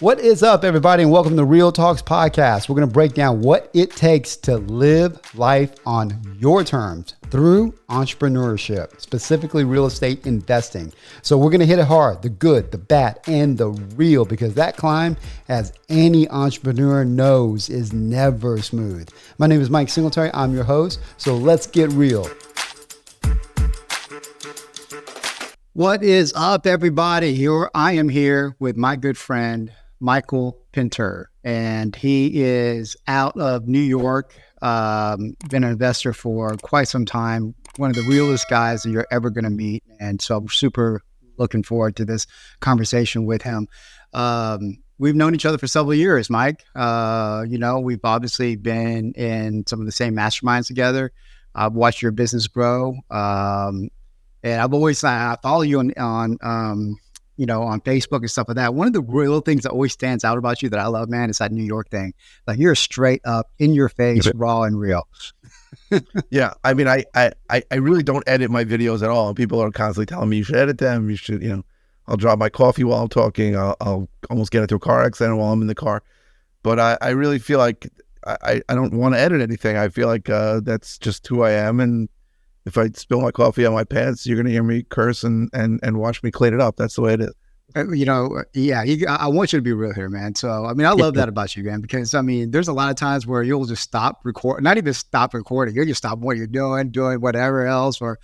What is up, everybody, and welcome to Real Talks Podcast. We're going to break down what it takes to live life on your terms through entrepreneurship, specifically real estate investing. So we're going to hit it hard, the good, the bad, and the real, because that climb, as any entrepreneur knows, is never smooth. My name is Mike Singletary. I'm your host. So let's get real. What is up, everybody? I am here with my good friend, Michael Pinter, and he is out of New York, been an investor for quite some time, one of the realest guys that you're ever going to meet. And so I'm super looking forward to this conversation with him. We've known each other for several years, Mike. We've obviously been in some of the same masterminds together. I've watched your business grow. And I've always, I follow you on Facebook and stuff like that. One of the real things that always stands out about you that I love, man, is that New York thing. Like, you're straight up, in your face, raw and real. Yeah. I mean, I really don't edit my videos at all. People are constantly telling me you should edit them. You should, I'll drop my coffee while I'm talking. I'll almost get into a car accident while I'm in the car. But I really feel like I don't want to edit anything. I feel like that's just who I am. And if I spill my coffee on my pants, you're going to hear me curse and watch me clean it up. That's the way it is. I want you to be real here, man. So, I mean, I love that about you, man, because, I mean, there's a lot of times where you'll just stop recording, not even stop recording. You'll just stop what you're doing whatever else, or,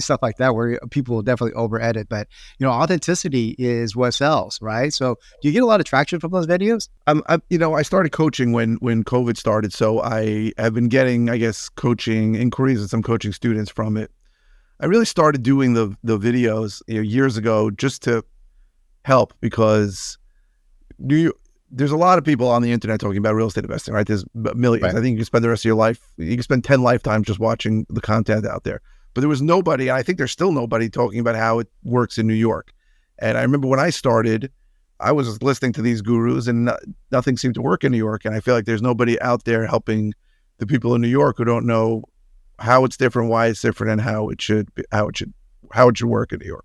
stuff like that, where people will definitely over edit. But, authenticity is what sells, right? So do you get a lot of traction from those videos? I started coaching when COVID started. So I have been getting, I guess, coaching inquiries and some coaching students from it. I really started doing the videos years ago just to help, because there's a lot of people on the internet talking about real estate investing, right? There's millions. Right. I think you can spend the rest of your life, you can spend 10 lifetimes just watching the content out there. But there was nobody, and I think there's still nobody talking about how it works in New York. And I remember when I started, I was listening to these gurus and nothing seemed to work in New York. And I feel like there's nobody out there helping the people in New York who don't know how it's different, why it's different, and how it should work in New York.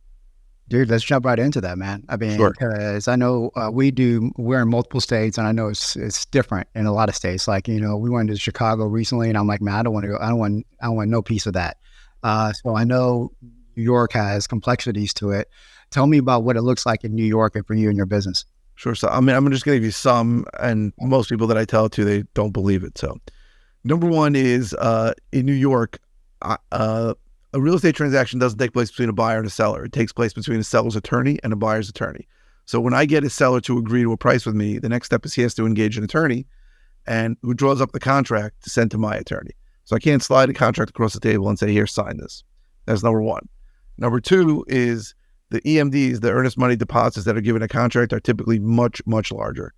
Dude, let's jump right into that, man. I mean, because I know we're in multiple states, and I know it's different in a lot of states. Like, we went to Chicago recently, and I'm like, man, I don't want to go. I don't want no piece of that. So I know New York has complexities to it. Tell me about what it looks like in New York and for you and your business. Sure. So, I mean, I'm just going to give you some, and most people that I tell it to, they don't believe it. So, number one is in New York, a real estate transaction doesn't take place between a buyer and a seller. It takes place between a seller's attorney and a buyer's attorney. So when I get a seller to agree to a price with me, the next step is he has to engage an attorney and who draws up the contract to send to my attorney. So I can't slide a contract across the table and say, here, sign this. That's number one. Number two is the EMDs, the earnest money deposits that are given a contract, are typically much, much larger.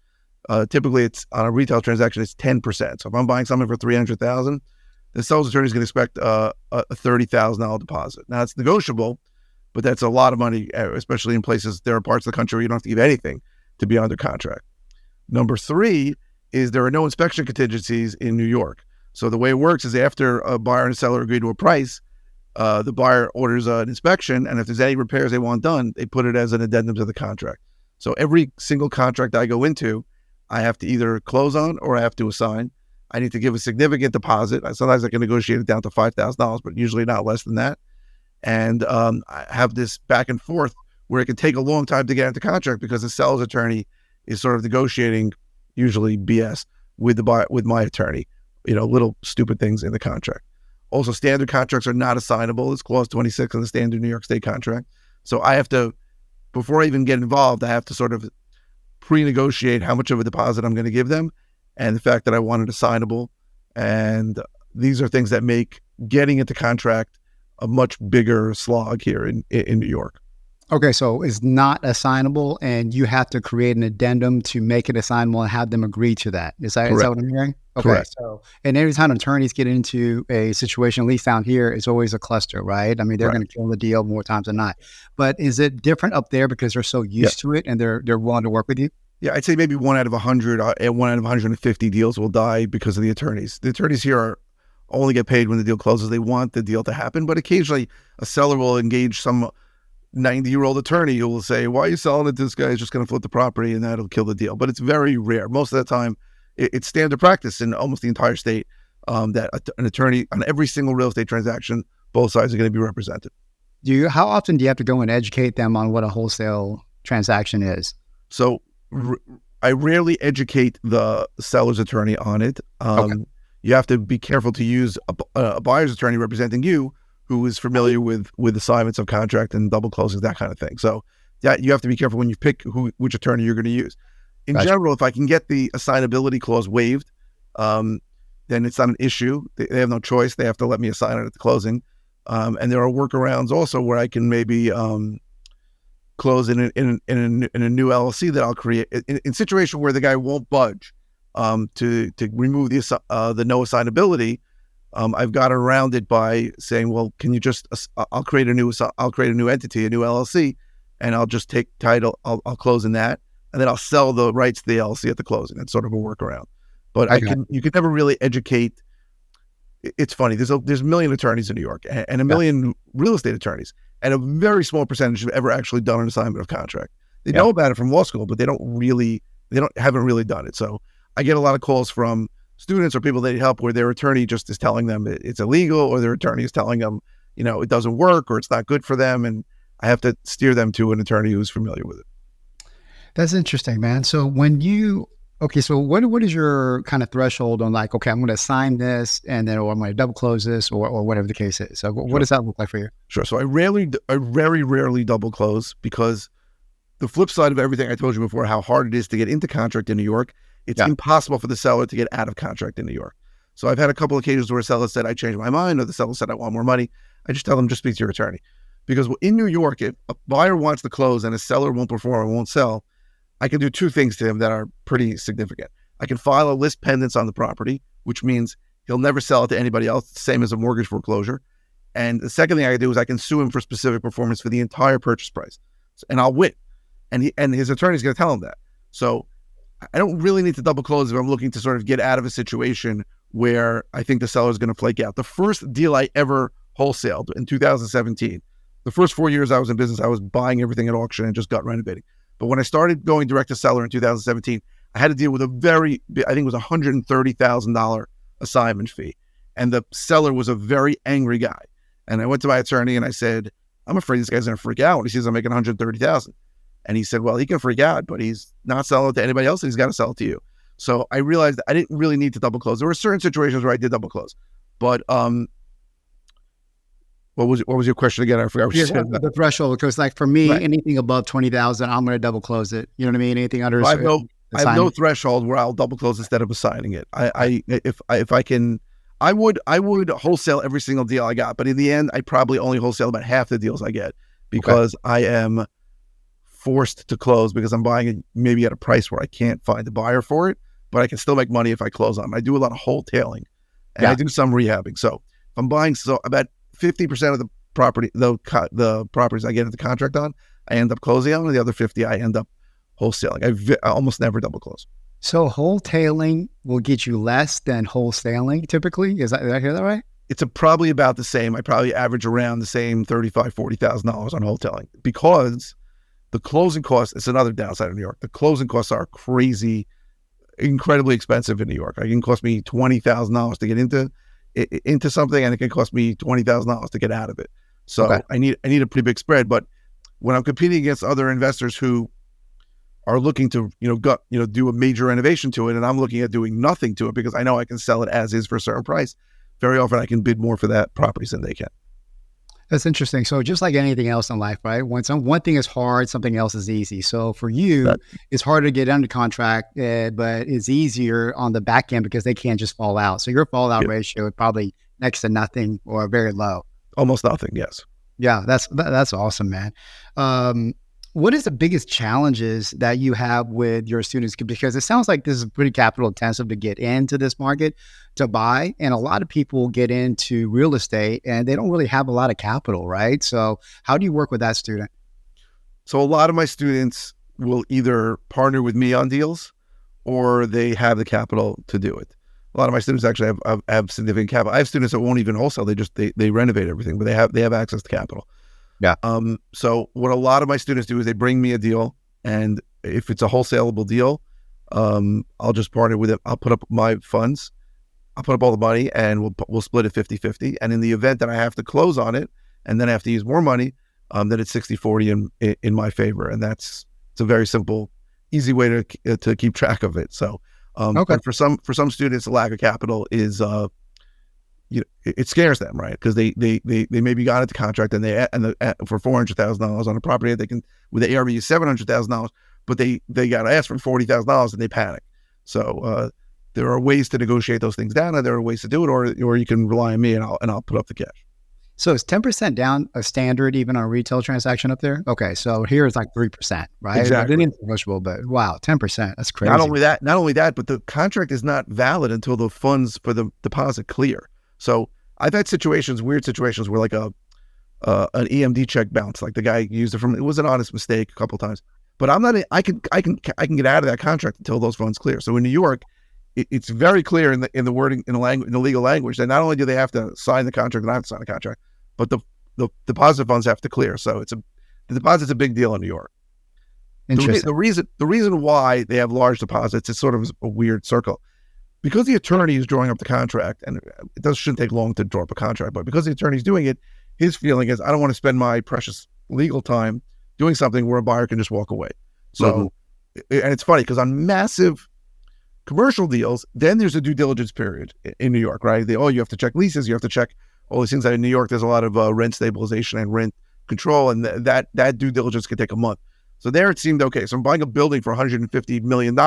Typically, it's on a retail transaction, it's 10%. So if I'm buying something for $300,000, the seller's attorney is going to expect a $30,000 deposit. Now, it's negotiable, but that's a lot of money, especially in places, there are parts of the country where you don't have to give anything to be under contract. Number three is there are no inspection contingencies in New York. So the way it works is after a buyer and a seller agree to a price, the buyer orders an inspection, and if there's any repairs they want done, they put it as an addendum to the contract. So every single contract I go into, I have to either close on or I have to assign. I need to give a significant deposit. Sometimes I can negotiate it down to $5,000, but usually not less than that. And I have this back and forth where it can take a long time to get into contract because the seller's attorney is sort of negotiating, usually BS, with my attorney, little stupid things in the contract. Also, standard contracts are not assignable. It's clause 26 of the standard New York State contract. So I have to, before I even get involved, I have to sort of pre-negotiate how much of a deposit I'm going to give them, and the fact that I want it assignable. And these are things that make getting into contract a much bigger slog here in New York. Okay, so it's not assignable, and you have to create an addendum to make it assignable and have them agree to that. Is that what I'm hearing? Okay. Correct. So, and every time attorneys get into a situation, at least down here, it's always a cluster, right? I mean, they're going to kill the deal more times than not. But is it different up there because they're so used to it and they're willing to work with you? Yeah, I'd say maybe 1 out of 100 and 1 out of 150 deals will die because of the attorneys. The attorneys here only get paid when the deal closes. They want the deal to happen, but occasionally a seller will engage some 90-year-old attorney who will say, why are you selling it to this guy? He's just going to flip the property and that'll kill the deal. But it's very rare. Most of the time, it's standard practice in almost the entire state that an attorney on every single real estate transaction, both sides are going to be represented. How often do you have to go and educate them on what a wholesale transaction is? So I rarely educate the seller's attorney on it. Okay. You have to be careful to use a buyer's attorney representing you, who is familiar with assignments of contract and double closings, that kind of thing. So you have to be careful when you pick which attorney you're going to use. In general, if I can get the assignability clause waived, then it's not an issue. They have no choice. They have to let me assign it at the closing. And there are workarounds also where I can maybe close in a new LLC that I'll create in situation where the guy won't budge to remove the no assignability. I've got around it by saying, well, can you just, I'll create a new entity, a new LLC, and I'll just take title. I'll close in that, and then I'll sell the rights to the LLC at the closing. That's sort of a workaround. But you can never really educate. It's funny. There's a million attorneys in New York and a million real estate attorneys, and a very small percentage have ever actually done an assignment of contract. They know about it from law school, but haven't really done it. So I get a lot of calls from students or people that need help where their attorney just is telling them it's illegal, or their attorney is telling them, it doesn't work or it's not good for them. And I have to steer them to an attorney who's familiar with it. That's interesting, man. So so what is your kind of threshold on like, okay, I'm going to sign this and then, or I'm going to double close this or whatever the case is. So what does that look like for you? Sure. So I very rarely double close, because the flip side of everything I told you before, how hard it is to get into contract in New York, it's impossible for the seller to get out of contract in New York. So I've had a couple of occasions where a seller said, I changed my mind, or the seller said, I want more money. I just tell them, just speak to your attorney. Because in New York, if a buyer wants to close and a seller won't perform or won't sell, I can do two things to him that are pretty significant. I can file a list pendants on the property, which means he'll never sell it to anybody else, same as a mortgage foreclosure. And the second thing I can do is I can sue him for specific performance for the entire purchase price, and I'll win. And his attorney's going to tell him that. So I don't really need to double close if I'm looking to sort of get out of a situation where I think the seller is going to flake out. The first deal I ever wholesaled in 2017, the first 4 years I was in business, I was buying everything at auction and just gut renovating. But when I started going direct to seller in 2017, I had to deal with I think it was $130,000 assignment fee. And the seller was a very angry guy. And I went to my attorney and I said, I'm afraid this guy's going to freak out when he sees I'm making $130,000. And he said, well, he can freak out, but he's not selling it to anybody else, and he's got to sell it to you. So I realized that I didn't really need to double close. There were certain situations where I did double close. But what was your question again? I forgot what you said. The threshold, because like for me, anything above 20,000, I'm going to double close it. You know what I mean? Anything under, I have no threshold where I'll double close instead of assigning it. If I can, I would wholesale every single deal I got, but in the end, I probably only wholesale about half the deals I get, because I am forced to close because I'm buying it maybe at a price where I can't find a buyer for it, but I can still make money if I close on them. I do a lot of wholetailing, and I do some rehabbing. So if I'm buying, about 50% of the property, the properties I get into contract on, I end up closing on, and the other 50 I end up wholesaling. I almost never double close. So wholetailing will get you less than wholesaling typically? Did I hear that right? It's probably about the same. I probably average around the same $35,000, $40,000 on wholetailing, because the closing costs, it's another downside of New York. The closing costs are crazy, incredibly expensive in New York. It can cost me $20,000 to get into something, and it can cost me $20,000 to get out of it. So I need a pretty big spread. But when I'm competing against other investors who are looking to do a major renovation to it, and I'm looking at doing nothing to it because I know I can sell it as is for a certain price, very often I can bid more for that properties than they can. That's interesting. So just like anything else in life, right? When one thing is hard, something else is easy. So for you, it's harder to get under contract, but it's easier on the back end because they can't just fall out. So your fallout ratio is probably next to nothing or very low. Almost nothing, yes. Yeah, that's awesome, man. What is the biggest challenges that you have with your students? Because it sounds like this is pretty capital intensive to get into this market to buy. And a lot of people get into real estate and they don't really have a lot of capital, right? So how do you work with that student? So a lot of my students will either partner with me on deals or they have the capital to do it. A lot of my students actually have significant capital. I have students that won't even wholesale. They renovate everything, but they have access to capital. Yeah. So what a lot of my students do is they bring me a deal, and if it's a wholesalable deal, I'll just partner with it. I'll put up my funds, I'll put up all the money, and we'll split it 50-50. And in the event that I have to close on it and then I have to use more money, then it's 60-40 in my favor. And it's a very simple, easy way to keep track of it. So, Okay. but for some students, the lack of capital is it scares them, right? Because they maybe got into contract and for $400,000 on a property they can with the ARV is $700,000, but they got to ask for $40,000 and they panic. So there are ways to negotiate those things down, and there are ways to do it, or you can rely on me and I'll put up the cash. So is 10% down a standard even on a retail transaction up there? Okay, so here it's like 3%, right? Exactly. I didn't negotiable, but wow, 10%. That's crazy. Not only that, but the contract is not valid until the funds for the deposit clear. So I've had weird situations where like an EMD check bounced, like the guy used it it was an honest mistake a couple of times, but I can get out of that contract until those funds clear. So in New York, it's very clear in the wording, in the legal language, that not only do they have to sign the contract and I have to sign the contract, but the deposit funds have to clear. So the deposit's a big deal in New York. Interesting. The reason why they have large deposits is sort of a weird circle. Because the attorney is drawing up the contract, and shouldn't take long to draw up a contract, but because the attorney's doing it, his feeling is, I don't want to spend my precious legal time doing something where a buyer can just walk away. So, and it's funny because on massive commercial deals, then there's a due diligence period in New York, right? You have to check leases, you have to check all these things. In New York, there's a lot of rent stabilization and rent control, and that due diligence can take a month. So there it seemed okay. So I'm buying a building for $150 million.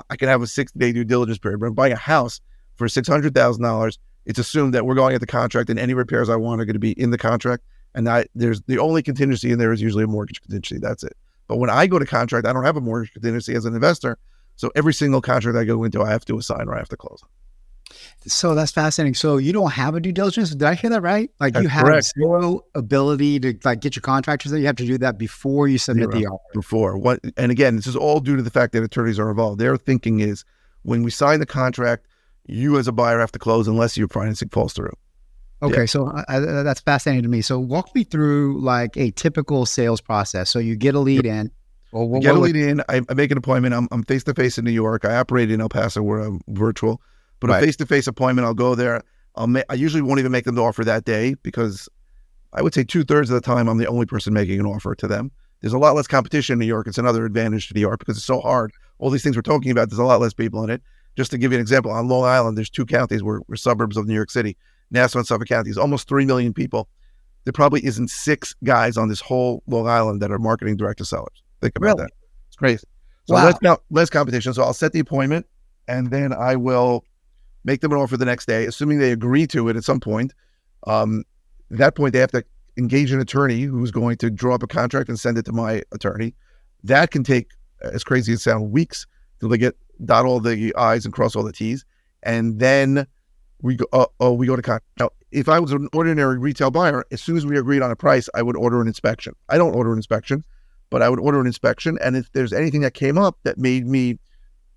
I can have a 60-day due diligence period, but I'm buying a house for $600,000. It's assumed that we're going at the contract, and any repairs I want are going to be in the contract. And there's the only contingency in there is usually a mortgage contingency. That's it. But when I go to contract, I don't have a mortgage contingency as an investor. So every single contract I go into, I have to assign or I have to close. So that's fascinating. So you don't have a due diligence? Did I hear that right? Like That's you have correct. zero ability to like get your contractors there. You have to do that before you submit the offer. Before what? And again, this is all due to the fact that attorneys are involved. Their thinking is, when we sign the contract, you as a buyer have to close unless your financing falls through. Okay, so that's fascinating to me. So walk me through like a typical sales process. So you get a lead in. Well, get a lead in. I make an appointment. I'm face to face in New York. I operate in El Paso where I'm virtual, but a face to face appointment. I'll go there. I usually won't even make them the offer that day, because I would say 2/3 of the time I'm the only person making an offer to them. There's a lot less competition in New York. It's another advantage to New York because it's so hard. All these things we're talking about, there's a lot less people in it. Just to give you an example, on Long Island, there's 2 counties we're suburbs of New York City, Nassau and Suffolk counties, almost 3 million people. There probably isn't 6 guys on this whole Long Island that are marketing direct to sellers. Think about that. It's crazy. So less competition. So I'll set the appointment, and then I will make them an offer the next day, assuming they agree to it at some point. At that point, they have to engage an attorney who's going to draw up a contract and send it to my attorney. That can take, as crazy as it sounds, weeks till they dot all the I's and cross all the T's. And then we go to contract. Now, if I was an ordinary retail buyer, as soon as we agreed on a price, I would order an inspection. I don't order an inspection, but I would order an inspection. And if there's anything that came up that made me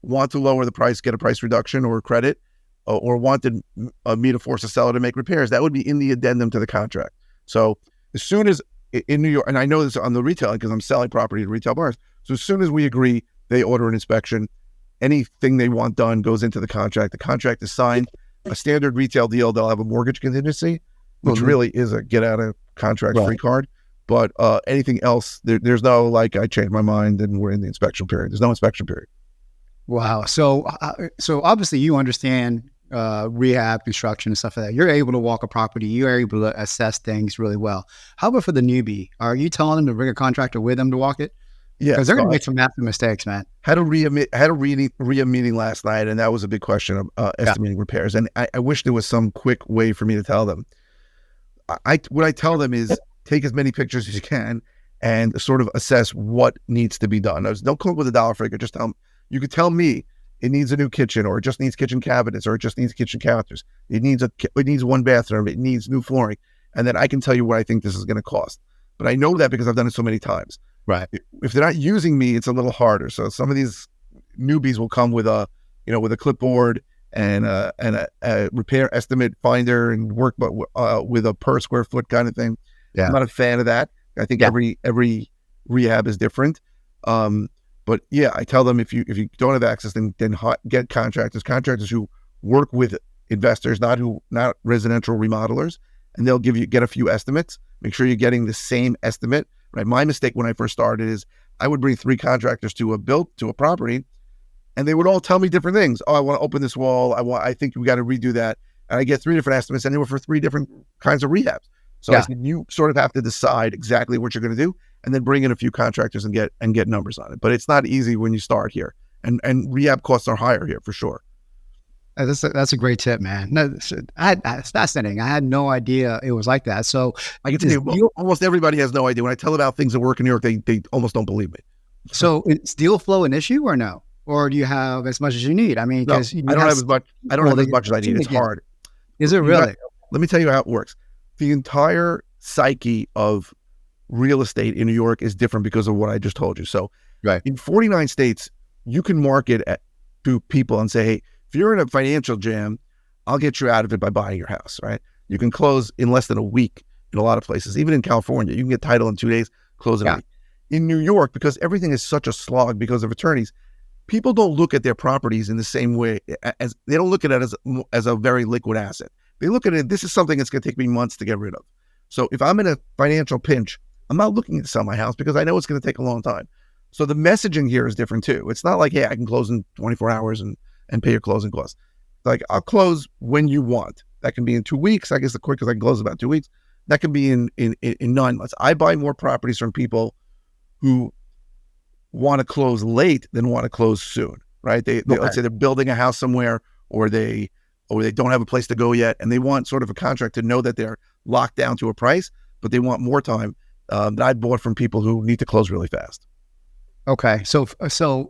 want to lower the price, get a price reduction or credit, or wanted me to force a seller to make repairs, that would be in the addendum to the contract. So as soon as in New York, and I know this on the retailing because I'm selling property to retail buyers. So as soon as we agree, they order an inspection. Anything they want done goes into the contract. The contract is signed. A standard retail deal, they'll have a mortgage contingency, which really is a get out of contract free card. But anything else, there's no like, I changed my mind and we're in the inspection period. There's no inspection period. Wow. So obviously you understand rehab, construction, and stuff like that. You're able to walk a property. You're able to assess things really well. How about for the newbie? Are you telling them to bring a contractor with them to walk it? Yeah, because they're going to make some massive mistakes, man. Had a RIA meeting last night, and that was a big question of estimating repairs. And I wish there was some quick way for me to tell them. What I tell them is take as many pictures as you can and sort of assess what needs to be done. Don't come up with a dollar figure. Just tell them. You could tell me it needs a new kitchen, or it just needs kitchen cabinets, or it just needs kitchen counters. It needs one bathroom. It needs new flooring, and then I can tell you what I think this is going to cost. But I know that because I've done it so many times. Right. If they're not using me, it's a little harder. So some of these newbies will come with a clipboard and a repair estimate finder and work with a per square foot kind of thing. Yeah. I'm not a fan of that. I think Yeah. every rehab is different. But yeah, I tell them if you don't have access, then get contractors who work with investors, not residential remodelers, and they'll get a few estimates. Make sure you're getting the same estimate. Right. My mistake when I first started is I would bring 3 contractors to a property, and they would all tell me different things. Oh, I want to open this wall. I think we got to redo that. And I get 3 different estimates, and they were for 3 different kinds of rehabs. So I Yeah. said, you sort of have to decide exactly what you're going to do, and then bring in a few contractors and get numbers on it. But it's not easy when you start here, and rehab costs are higher here for sure. That's a great tip, man. No, it's fascinating. I had no idea it was like that. So, I can tell you, almost everybody has no idea. When I tell about things that work in New York, they almost don't believe me. so is deal flow an issue or no? Or do you have as much as you need? I mean, No, because I don't have as much. I don't have as much as I need. It's hard. Is it really? Let me tell you how it works. The entire psyche of real estate in New York is different because of what I just told you. So, Right. in 49 states, you can market to people and say, hey, if you're in a financial jam, I'll get you out of it by buying your house, right? You can close in less than a week in a lot of places. Even in California, you can get title in 2 days, close in a week. In New York, because everything is such a slog because of attorneys, people don't look at their properties in the same way as they don't look at it as a very liquid asset. They look at it, this is something that's going to take me months to get rid of. So if I'm in a financial pinch, I'm not looking to sell my house because I know it's going to take a long time. So the messaging here is different too. It's not like, hey, I can close in 24 hours and pay your closing costs. Like, I'll close when you want. That can be in 2 weeks. I guess the quickest I can close is about 2 weeks. That can be in 9 months. I buy more properties from people who want to close late than want to close soon, right? They let's say they're building a house somewhere, or they don't have a place to go yet, and they want sort of a contract to know that they're locked down to a price, but they want more time. That I bought from people who need to close really fast. Okay, so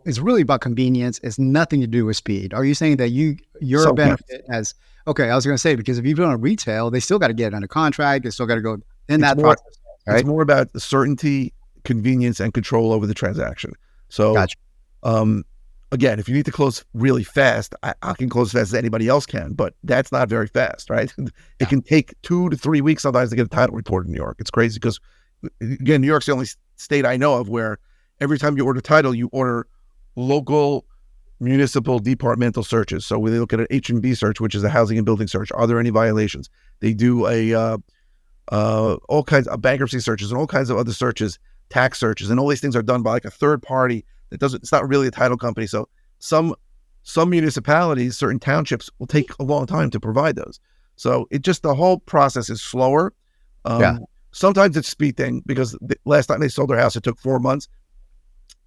it's really about convenience. It's nothing to do with speed. Are you saying that your benefit as okay? I was going to say, because if you've done a retail, they still got to get under contract. They still got to go in that process. Right? It's more about the certainty, convenience, and control over the transaction. So, gotcha. Again, if you need to close really fast, I can close as fast as anybody else can, but that's not very fast, right? It can take 2 to 3 weeks sometimes to get a title report in New York. It's crazy because, again, New York's the only state I know of where every time you order title, you order local municipal departmental searches. So when they look at an H&B search, which is a housing and building search, are there any violations? They do all kinds of bankruptcy searches and all kinds of other searches, tax searches, and all these things are done by like a third party that doesn't. It's not really a title company. So some municipalities, certain townships, will take a long time to provide those. So the whole process is slower. Sometimes it's a speed thing because last time they sold their house, it took 4 months.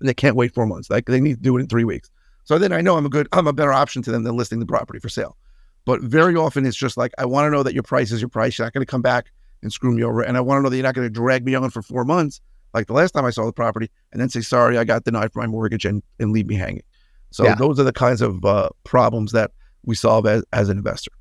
They can't wait 4 months. Like, they need to do it in 3 weeks. So then I know I'm a better option to them than listing the property for sale. But very often it's just like, I want to know that your price is your price. You're not going to come back and screw me over. And I want to know that you're not going to drag me on for 4 months, like the last time I saw the property, and then say, sorry, I got denied for my mortgage, and leave me hanging. So those are the kinds of problems that we solve as an investor.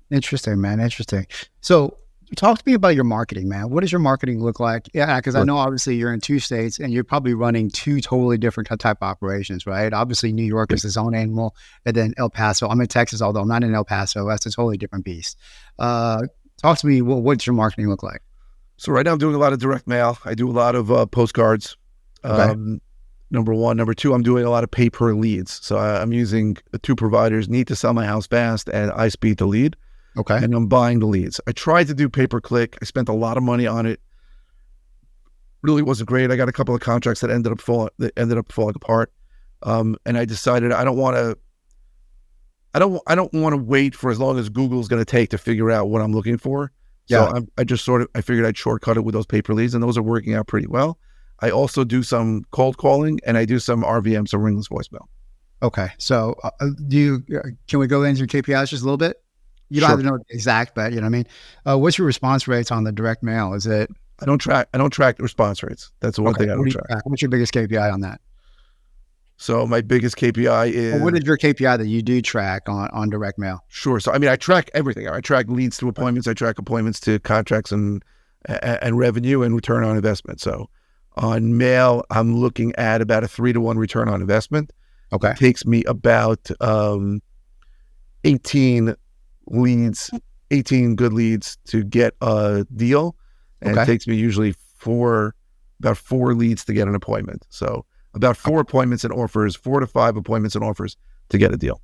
Interesting, man. Interesting. So talk to me about your marketing, man. What does your marketing look like? Yeah, because I know obviously you're in 2 states and you're probably running 2 totally different type of operations, right? Obviously New York is its own animal, and then El Paso. I'm in Texas, although I'm not in El Paso. That's a totally different beast. Talk to me. What's your marketing look like? So right now I'm doing a lot of direct mail. I do a lot of postcards. Number one. Number two, I'm doing a lot of pay per leads. So I'm using 2 providers, Need to Sell My House Fast and iSpeed to Lead. Okay. And I'm buying the leads. I tried to do pay-per-click. I spent a lot of money on it. Really wasn't great. I got a couple of contracts that ended up falling apart. And I decided I don't want to wait for as long as Google's going to take to figure out what I'm looking for. So I figured I'd shortcut it with those pay per leads, and those are working out pretty well. I also do some cold calling, and I do some RVM, so ringless voicemail. Okay. So can we go into your KPIs just a little bit? You don't have to know exact, but you know what I mean? What's your response rates on the direct mail? Is it? I don't track response rates. That's the one thing I don't track. What's your biggest KPI on that? So my biggest KPI is... Well, what is your KPI that you do track on direct mail? Sure. So, I mean, I track everything. I track leads to appointments. I track appointments to contracts and revenue and return on investment. So on mail, I'm looking at about a 3-to-1 return on investment. Okay. It takes me about 18 good leads to get a deal. and it Okay. takes me usually about 4 leads to get an appointment. So about 4 appointments and offers, 4 to 5 appointments and offers to get a deal.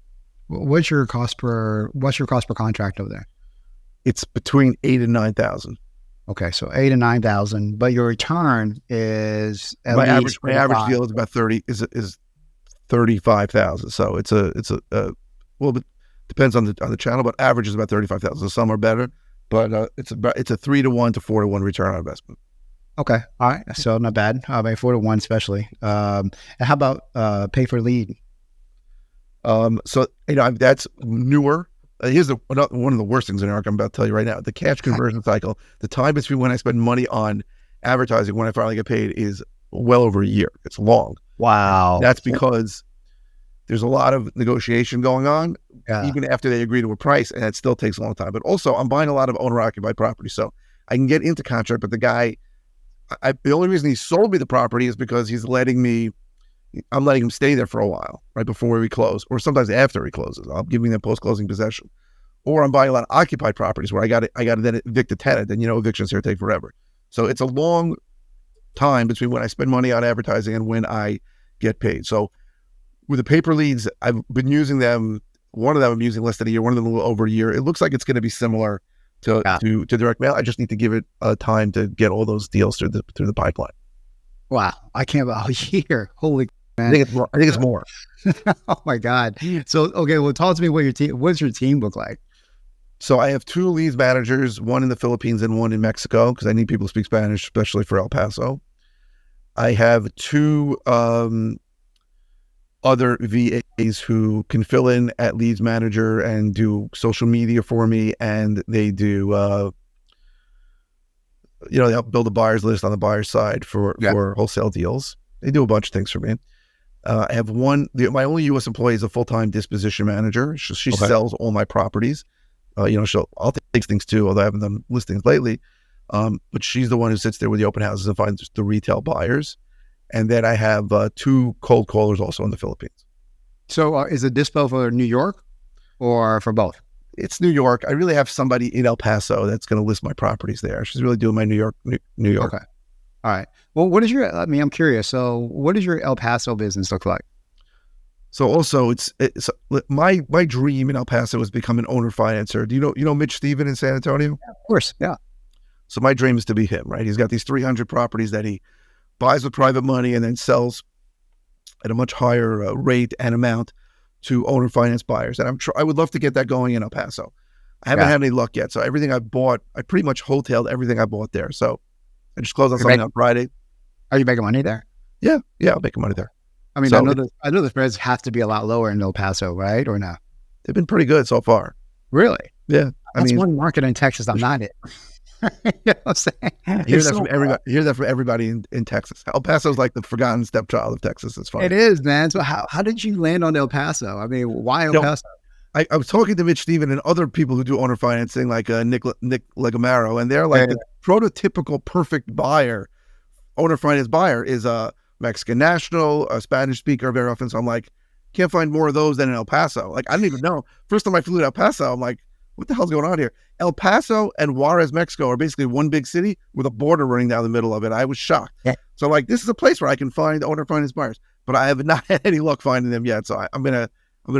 What's your cost per contract over there? It's between 8 and 9,000. Okay, so 8 and 9,000, but your return is at My least average 35. deal is about 35,000. So it's a well, it depends on the channel, but average is about 35,000. So some are better, but it's a 3 to 1 to 4 to 1 return on investment. Okay, all right, so not bad. By 4 to 1, especially. And how about pay per lead? So that's newer. Here's one of the worst things in America I'm about to tell you right now. The cash conversion cycle, the time between when I spend money on advertising when I finally get paid is well over a year. It's long. Wow. That's because there's a lot of negotiation going on, Yeah. even after they agree to a price, and it still takes a long time. But also, I'm buying a lot of owner-occupied property, so I can get into contract, but the guy, the only reason he sold me the property is because I'm letting him stay there for a while, right before we close, or sometimes after he closes. I'm giving them post-closing possession. Or I'm buying a lot of occupied properties where I got to then evict a tenant, and evictions here take forever. So it's a long time between when I spend money on advertising and when I get paid. So with the paper leads, I've been using them. One of them I'm using less than a year, one of them a little over a year. It looks like it's going to be similar to direct mail. I just need to give it time to get all those deals through the pipeline. Wow, I can't believe a year. Holy man. I think it's more. Oh my God. So okay, well, talk to me what does your team look like? So I have 2 leads managers, one in the Philippines and one in Mexico, because I need people to speak Spanish, especially for El Paso. I have 2 other VAs who can fill in at leads manager and do social media for me, and they do they help build a buyer's list on the buyer's side for wholesale deals. They do a bunch of things for me. I have my only U.S. employee is a full-time disposition manager. She sells all my properties. I'll take things too, although I haven't done listings lately. But she's the one who sits there with the open houses and finds the retail buyers. And then I have 2 cold callers also in the Philippines. So is it dispo for New York or for both? It's New York. I really have somebody in El Paso that's going to list my properties there. She's really doing my New York. Okay. All right. Well, I'm curious. So what does your El Paso business look like? So also it's my dream in El Paso is become an owner financer. Do you know Mitch Stephen in San Antonio? Yeah, of course. Yeah. So my dream is to be him, right? He's got these 300 properties that he buys with private money and then sells at a much higher rate and amount to owner finance buyers. And I would love to get that going in El Paso. I haven't had any luck yet. So everything I bought, I pretty much wholetailed everything I bought there. So I just closed on something on Friday. Are you making money there? Yeah, I'm making money there. I mean, I know the spreads have to be a lot lower in El Paso, right? Or not? They've been pretty good so far. Really? Yeah. That's one market in Texas I'm not in. You know what I'm saying? I hear that from everybody. Hear that from everybody in Texas. El Paso is like the forgotten stepchild of Texas. It's funny. It is, man. So how did you land on El Paso? I mean, why El Paso? I was talking to Mitch Stephen and other people who do owner financing, like Nick Legomaro, and they're like the prototypical perfect buyer. Owner finance buyer is a Mexican national, a Spanish speaker very often. So I'm like, can't find more of those than in El Paso. Like, I didn't even know. First time I flew to El Paso, I'm like, what the hell's going on here? El Paso and Juarez, Mexico are basically one big city with a border running down the middle of it. I was shocked. Yeah. So like, this is a place where I can find owner finance buyers, but I have not had any luck finding them yet. So I'm gonna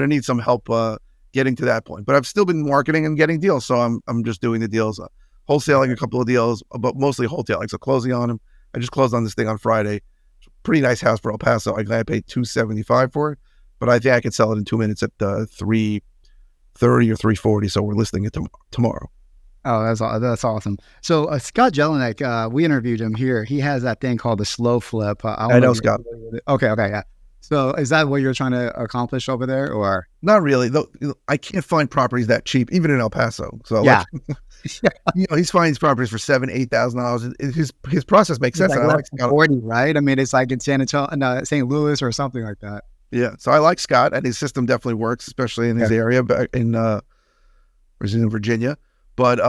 need some help getting to that point. But I've still been marketing and getting deals. So I'm just doing the deals, wholesaling a couple of deals, but mostly wholesaling. So closing on them. I just closed on this thing on Friday. Pretty nice house for El Paso. I paid $275 for it, but I think I could sell it in 2 minutes at $330 or $340. So we're listing it tomorrow. Oh, that's awesome. So Scott Jelinek, we interviewed him here. He has that thing called the slow flip. I know Scott. Okay, yeah. So is that what you're trying to accomplish over there, or not really? Though I can't find properties that cheap, even in El Paso. So yeah, he's finding these properties for $7,000-$8,000. His process makes sense. Like I like 40, right? I mean, it's like in St. Louis or something like that. Yeah. So I like Scott, and his system definitely works, especially in his area, but in Virginia. But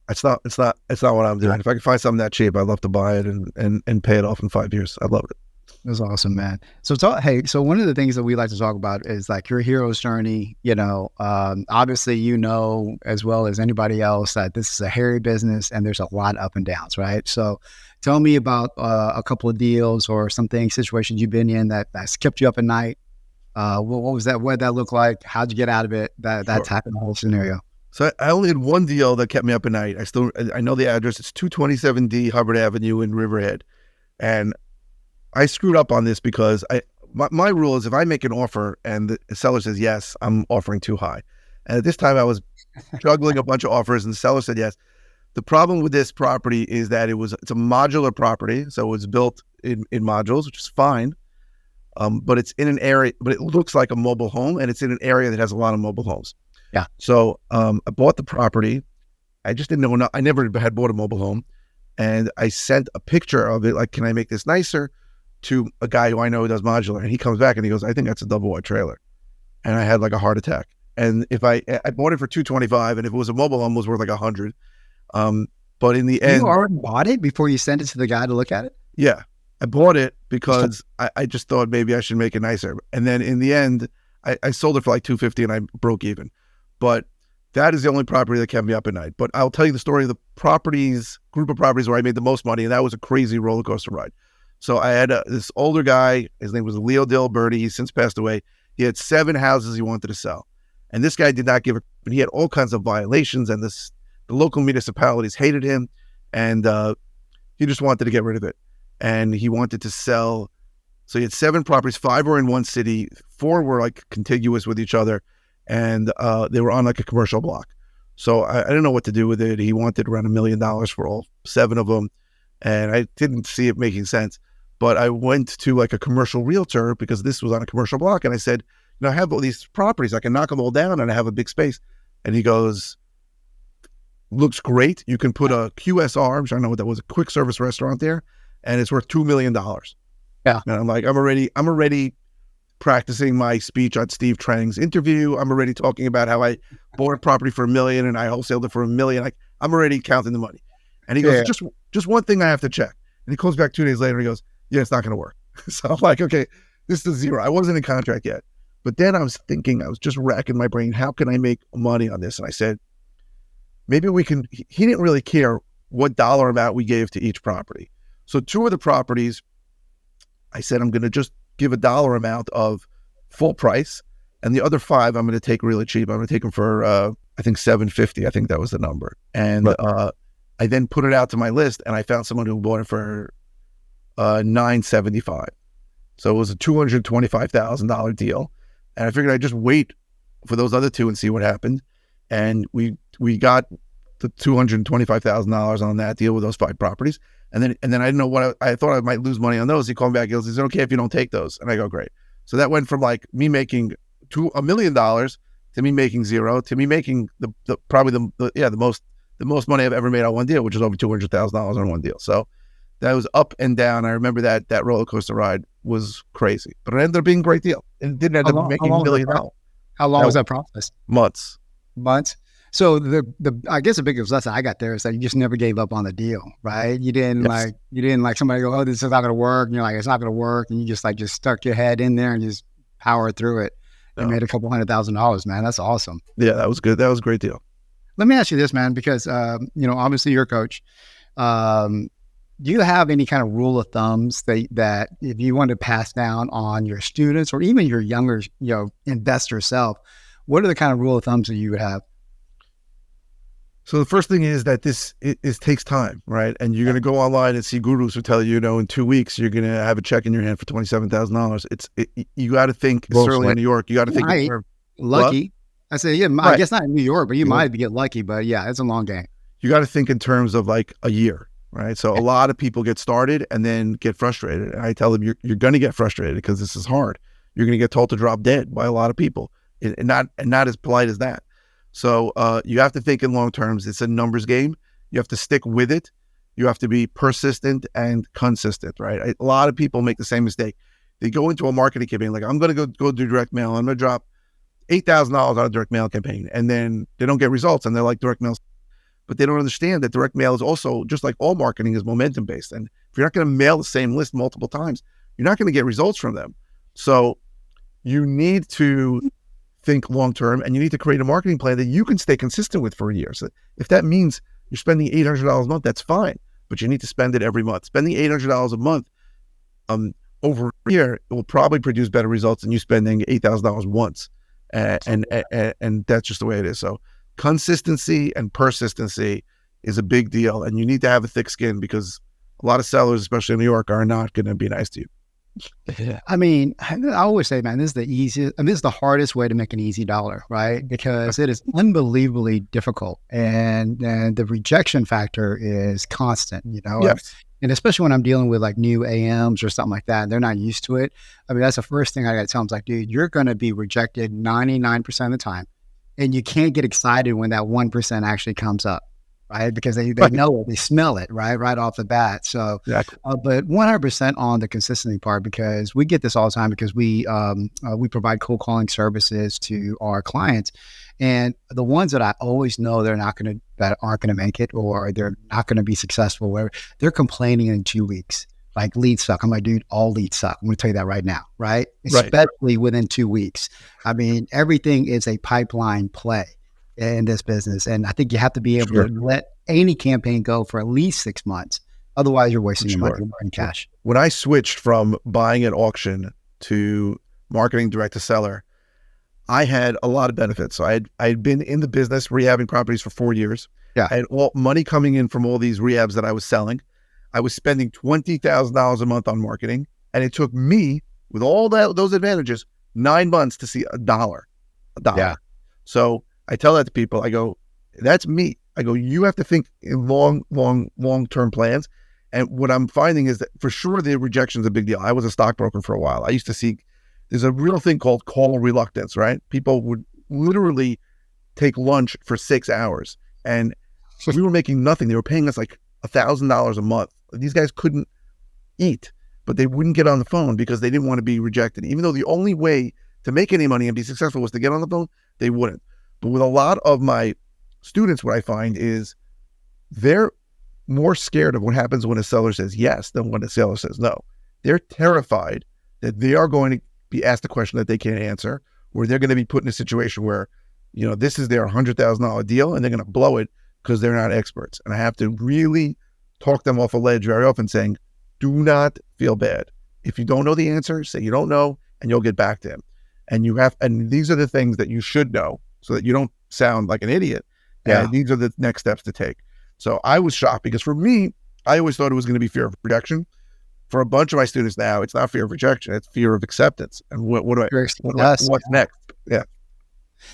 it's not what I'm doing. If I can find something that cheap, I'd love to buy it and pay it off in 5 years. I'd love it. That's awesome, man. So talk, hey, so one of the things that we like to talk about is like your hero's journey. Obviously, as well as anybody else that this is a hairy business and there's a lot of up and downs, right? So tell me about a couple of deals or something, situations you've been in that's kept you up at night. What was that? What did that look like? How'd you get out of it? That Sure. type of whole scenario. So I only had one deal that kept me up at night. I know the address. It's 227D Hubbard Avenue in Riverhead. And I screwed up on this because my rule is if I make an offer and the seller says yes, I'm offering too high. And at this time I was juggling a bunch of offers and the seller said yes. The problem with this property is that it's a modular property. So it's built in modules, which is fine. But it's in an area, but it looks like a mobile home and it's in an area that has a lot of mobile homes. Yeah. So I bought the property. I just didn't know, I never had bought a mobile home. And I sent a picture of it, like, can I make this nicer, to a guy who I know who does modular. And he comes back and he goes, I think that's a double wide trailer. And I had like a heart attack. And if I bought it for 225, and if it was a mobile home, it was worth like 100. But in the end, You already bought it before you sent it to the guy to look at it? yeah, I bought it because I just thought maybe I should make it nicer. And then in the end, I sold it for like 250 and I broke even. But that is the only property that kept me up at night. But I'll tell you the story of the group of properties where I made the most money, and that was a crazy roller coaster ride. So I had this older guy, his name was Leo Dilberti. He's since passed away. He had 7 houses he wanted to sell. And this guy did not give it, but he had all kinds of violations, and the local municipalities hated him, and he just wanted to get rid of it. And he wanted to sell. So he had 7 properties, 5 were in one city, 4 were like contiguous with each other, and they were on like a commercial block. So I didn't know what to do with it. He wanted around $1 million for all 7 of them, and I didn't see it making sense. But I went to like a commercial realtor because this was on a commercial block, and I said, I have all these properties. I can knock them all down, and I have a big space. And he goes, looks great. You can put a QSR, which I don't know what that was, a quick service restaurant there, and it's worth $2 million. Yeah. And I'm like, I'm already practicing my speech on Steve Trang's interview. I'm already talking about how I bought a property for $1 million and I wholesaled it for $1 million. Like, I'm already counting the money. And he goes, just one thing I have to check. And he calls back 2 days later. He goes, yeah, it's not going to work. So I'm like, okay, this is 0. I wasn't in contract yet. But then I was thinking, I was just racking my brain. How can I make money on this? And I said, maybe we can. He didn't really care what dollar amount we gave to each property. So 2 of the properties, I said, I'm going to just give a dollar amount of full price. And the other 5, I'm going to take really cheap. I'm going to take them for, I think $750. I think that was the number. And I then put it out to my list, and I found someone who bought it for $975. So it was a $225,000 deal. And I figured I'd just wait for those other 2 and see what happened. And we got the $225,000 on that deal with those 5 properties. And then I didn't know what I thought I might lose money on those. He called me back. He goes, is it okay if you don't take those? And I go, great. So that went from like me making $1 million to me making 0 to me making the most money I've ever made on one deal, which is over $200,000 on one deal. So that was up and down. I remember that roller coaster ride was crazy, but it ended up being a great deal. It didn't end up making $1 million. How long was that process? Months. So I guess the biggest lesson I got there is that you just never gave up on the deal, right? You didn't like somebody go, oh, this is not going to work. And you're like, it's not going to work. And you just stuck your head in there and just powered through it. And made a couple $100,000, man. That's awesome. Yeah, that was good. That was a great deal. Let me ask you this, man, because, obviously you're a coach. Do you have any kind of rule of thumbs that if you want to pass down on your students or even your younger, investor self, what are the kind of rule of thumbs that you would have? So the first thing is that this takes time, right? And you're going to go online and see gurus who tell you, in 2 weeks, you're going to have a check in your hand for $27,000. You got to think, certainly in New York, you got to think. Lucky. What? I say, I guess not in New York, but you might get lucky, but yeah, it's a long game. You got to think in terms of like a year, right? So a lot of people get started and then get frustrated. And I tell them, you're going to get frustrated because this is hard. You're going to get told to drop dead by a lot of people and not as polite as that. So you have to think in long terms. It's a numbers game. You have to stick with it. You have to be persistent and consistent, right? A lot of people make the same mistake. They go into a marketing campaign like, I'm going to go do direct mail. I'm going to drop $8,000 on a direct mail campaign. And then they don't get results and they're like, direct mail. But they don't understand that direct mail is also, just like all marketing, is momentum based. And if you're not going to mail the same list multiple times, you're not going to get results from them. So you need to think long-term, and you need to create a marketing plan that you can stay consistent with for a year. So if that means you're spending $800 a month, that's fine, but you need to spend it every month. Spending $800 a month over a year, it will probably produce better results than you spending $8,000 once. And that's just the way it is. So consistency and persistency is a big deal, and you need to have a thick skin, because a lot of sellers, especially in New York, are not going to be nice to you. Yeah. I mean, I always say, man, this is the easiest, I mean, this is the hardest way to make an easy dollar, right? Because it is unbelievably difficult, and the rejection factor is constant, you know? Yes. And especially when I'm dealing with like new AMs or something like that, and they're not used to it. I mean, that's the first thing I got to tell them. It's like, dude, you're going to be rejected 99% of the time. And you can't get excited when that 1% actually comes up, right? Because they know it, they smell it, right off the bat. So, Exactly. but 100% on the consistency part, because we get this all the time, because we provide cold calling services to our clients, and the ones that I always know that aren't gonna make it, or they're not gonna be successful, where they're complaining in 2 weeks. Like, leads suck. I'm like, dude, all leads suck. I'm gonna tell you that right now, right? Especially within 2 weeks. I mean, everything is a pipeline play in this business. And I think you have to be able to let any campaign go for at least 6 months. Otherwise, you're wasting your money, you're burning cash. When I switched from buying at auction to marketing direct to seller, I had a lot of benefits. So I had been in the business rehabbing properties for 4 years. Yeah. I had all money coming in from all these rehabs that I was selling. I was spending $20,000 a month on marketing, and it took me, with all those advantages, 9 months to see a dollar. Yeah. So I tell that to people. I go, that's me. I go, you have to think in long-term plans. And what I'm finding is that for sure the rejection is a big deal. I was a stockbroker for a while. I used to see, there's a real thing called call reluctance, right? People would literally take lunch for 6 hours, and we were making nothing. They were paying us like $1,000 a month. These guys couldn't eat, but they wouldn't get on the phone because they didn't want to be rejected. Even though the only way to make any money and be successful was to get on the phone, they wouldn't. But with a lot of my students, what I find is they're more scared of what happens when a seller says yes than when a seller says no. They're terrified that they are going to be asked a question that they can't answer, or they're going to be put in a situation where, you know, this is their $100,000 deal and they're going to blow it because they're not experts. And I have to really talk them off a ledge very often, saying, do not feel bad. If you don't know the answer, say you don't know, and you'll get back to him. And these are the things that you should know so that you don't sound like an idiot. Yeah. And these are the next steps to take. So I was shocked, because for me, I always thought it was going to be fear of rejection. For a bunch of my students now, it's not fear of rejection, it's fear of acceptance. And what's next? Yeah.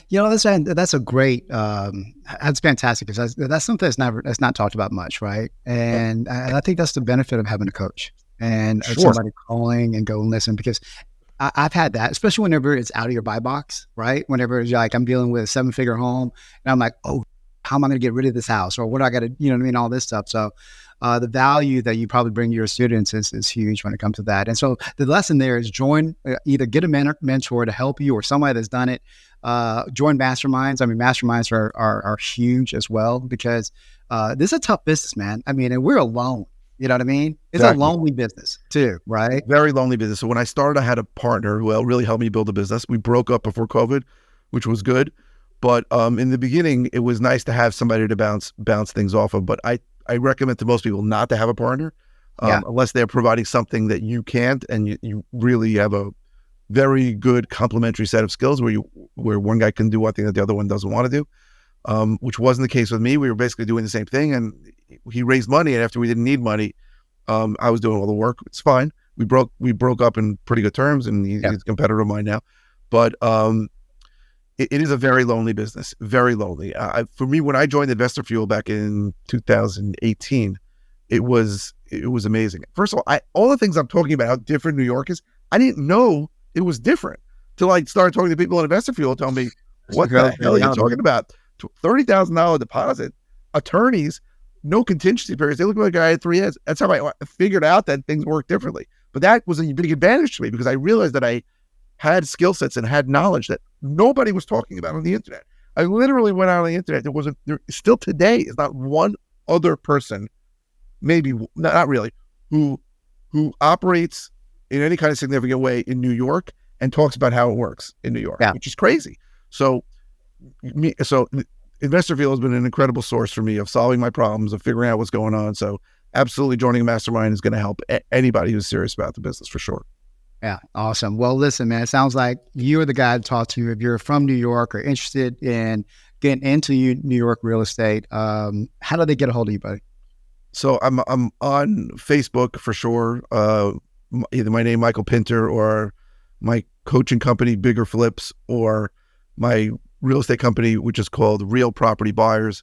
You know, that's a great, that's fantastic, because that's something that's not talked about much, right? And I think that's the benefit of having a coach and somebody calling and go and listen, because I've had that, especially whenever it's out of your buy box, right? Whenever it's like I'm dealing with a 7-figure home and I'm like, oh, how am I going to get rid of this house? Or what do I got to, you know what I mean? All this stuff. So the value that you probably bring to your students is huge when it comes to that. And so the lesson there is either get a mentor to help you, or somebody that's done it. Join masterminds. I mean, masterminds are huge as well, because this is a tough business, man. I mean, and we're alone. You know what I mean? It's a lonely business too, right? Very lonely business. So when I started, I had a partner who really helped me build a business. We broke up before COVID, which was good. But in the beginning, it was nice to have somebody to bounce things off of. But I recommend to most people not to have a partner unless they're providing something that you can't, and you really have a very good complementary set of skills where one guy can do one thing that the other one doesn't want to do, which wasn't the case with me. We were basically doing the same thing, and he raised money, and after we didn't need money, I was doing all the work. It's fine. We broke up in pretty good terms, and he's a competitor of mine now. But it is a very lonely business, very lonely. For me, when I joined Investor Fuel back in 2018, it was amazing. First of all the things I'm talking about, how different New York is, I didn't know it was different till I started talking to people at Investor Fuel, telling me, what the hell are you talking about? $30,000 deposit, attorneys, no contingency periods. They look like a guy had 3 heads. That's how I figured out that things work differently. But that was a big advantage to me, because I realized that I had skill sets and had knowledge that nobody was talking about on the internet. I literally went out on the internet. There still today is not one other person, maybe not really, who operates in any kind of significant way in New York and talks about how it works in New York, which is crazy. So Investorfield has been an incredible source for me of solving my problems, of figuring out what's going on. So absolutely joining a mastermind is going to help anybody who's serious about the business for sure. Yeah. Awesome. Well, listen, man, it sounds like you're the guy to talk to if you're from New York or interested in getting into New York real estate. How do they get a hold of you, buddy? So I'm on Facebook for sure. Either my name, Michael Pinter, or my coaching company, Bigger Flips, or my real estate company, which is called Real Property Buyers,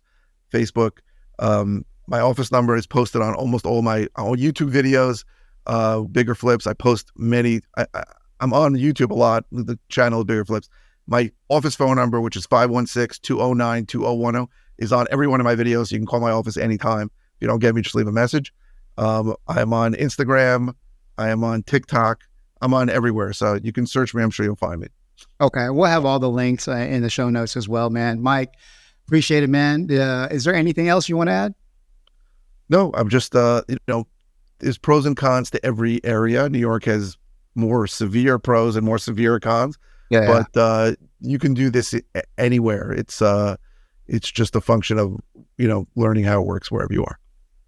Facebook. My office number is posted on almost all YouTube videos. Bigger Flips, I post many. I'm on YouTube a lot, the channel of Bigger Flips. My office phone number, which is 516-209-2010, is on every one of my videos. You can call my office anytime. If you don't get me, just leave a message. I am on Instagram. I am on TikTok. I'm on everywhere. So you can search me. I'm sure you'll find me. Okay. We'll have all the links in the show notes as well, man. Mike, appreciate it, man. Is there anything else you want to add? No, I'm just, there's pros and cons to every area. New York has more severe pros and more severe cons, but you can do this anywhere. It's just a function of, learning how it works wherever you are.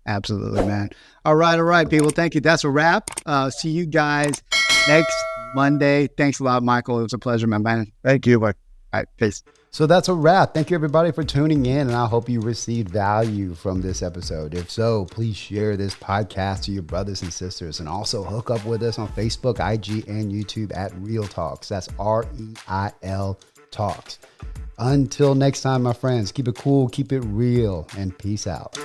Absolutely, man. All right, people. Thank you. That's a wrap. See you guys next Monday. Thanks a lot, Michael. It was a pleasure, man. Thank you, Mike. All right, peace. So that's a wrap. Thank you, everybody, for tuning in, and I hope you received value from this episode. If so, please share this podcast to your brothers and sisters, and also hook up with us on Facebook, IG, and YouTube at Real Talks. That's REIL Talks. Until next time, my friends, keep it cool, keep it real, and peace out.